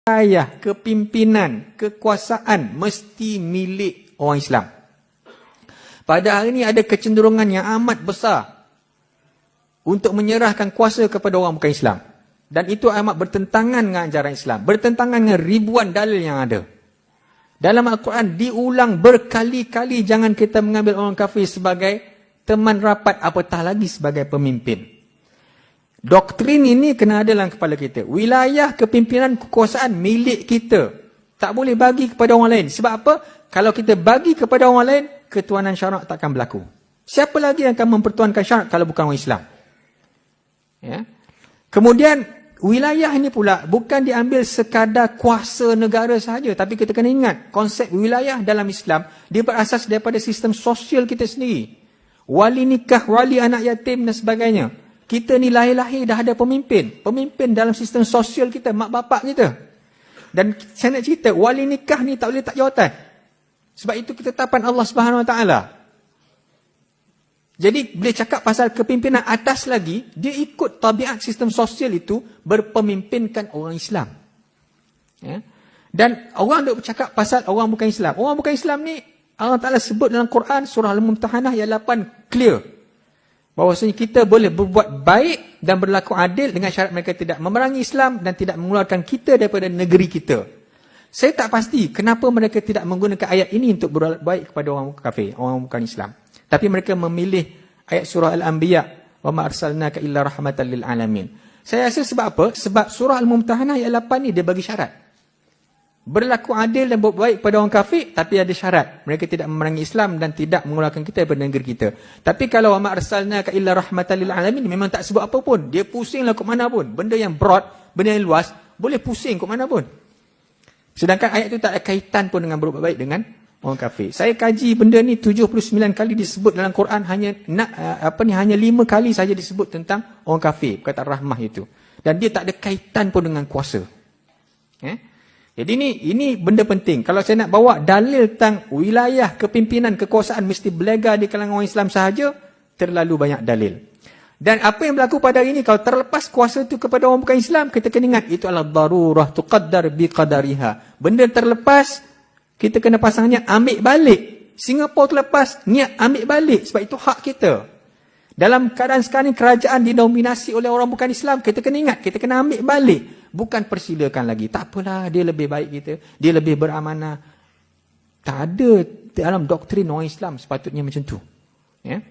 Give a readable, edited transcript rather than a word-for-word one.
wilayah, kepimpinan, kekuasaan mesti milik orang Islam. Pada hari ini ada kecenderungan yang amat besar untuk menyerahkan kuasa kepada orang bukan Islam. Dan itu amat bertentangan dengan ajaran Islam. Bertentangan dengan ribuan dalil yang ada. Dalam Al-Quran diulang berkali-kali jangan kita mengambil orang kafir sebagai teman rapat, apatah lagi sebagai pemimpin. Doktrin ini kena ada dalam kepala kita. Wilayah, kepimpinan, kekuasaan milik kita. Tak boleh bagi kepada orang lain. Sebab apa? Kalau kita bagi kepada orang lain, ketuanan syarak takkan berlaku. Siapa lagi yang akan mempertuankan syarak kalau bukan orang Islam? Ya. Kemudian, wilayah ini pula bukan diambil sekadar kuasa negara sahaja. Tapi kita kena ingat, konsep wilayah dalam Islam, dia berasas daripada sistem sosial kita sendiri. Wali nikah, wali anak yatim dan sebagainya. Kita ni lahir-lahir dah ada pemimpin. Pemimpin dalam sistem sosial kita, mak bapak kita. Dan saya nak cerita, wali nikah ni tak boleh tak jawatan. Sebab itu ketetapan Allah SWT. Jadi, bila cakap pasal kepimpinan atas lagi, dia ikut tabiat sistem sosial itu berpemimpinkan orang Islam. Ya? Dan orang duk bercakap pasal orang bukan Islam. Orang bukan Islam ni, Allah Ta'ala sebut dalam Quran, surah Al-Mumtahanah ayat 8, clear. Bahawasanya kita boleh berbuat baik dan berlaku adil dengan syarat mereka tidak memerangi Islam dan tidak mengeluarkan kita daripada negeri kita. Saya tak pasti kenapa mereka tidak menggunakan ayat ini untuk berbuat baik kepada orang kafir, orang bukan Islam. Tapi mereka memilih ayat surah Al-Anbiya, wa ma arsalnaka illa rahmatan lil alamin. Saya rasa sebab apa? Sebab surah Al-Mumtahanah ayat 8 ni dia bagi syarat. Berlaku adil dan berbuat baik kepada orang kafir, tapi ada syarat. Mereka tidak memerangi Islam dan tidak mengeluarkan kita daripada negeri kita. Tapi kalau wa ma arsalnaka illa rahmatan lil alamin, memang tak sebut apa pun. Dia pusinglah ke mana pun. Benda yang broad, benda yang luas, boleh pusing ke mana pun. Sedangkan ayat itu tak ada kaitan pun dengan berbuat baik dengan orang kafir. Saya kaji benda ni 79 kali disebut dalam Quran, hanya 5 kali saja disebut tentang orang kafir, perkataan rahmah itu. Dan dia tak ada kaitan pun dengan kuasa. Jadi ini benda penting. Kalau saya nak bawa dalil tentang wilayah, kepimpinan, kekuasaan mesti berlega di kalangan orang Islam sahaja, terlalu banyak dalil. Dan apa yang berlaku pada hari ini, kalau terlepas kuasa itu kepada orang bukan Islam, kita kena ingat, itu adalah darurah tuqaddar biqadariha. Benda terlepas, kita kena pasangnya ambil balik. Singapura terlepas, niat ambil balik. Sebab itu hak kita. Dalam keadaan sekarang ini, kerajaan didominasi oleh orang bukan Islam, kita kena ingat, kita kena ambil balik. Bukan persilakan lagi. Tak apalah, dia lebih baik kita. Dia lebih beramanah. Tak ada dalam doktrin orang Islam sepatutnya macam tu. Ya.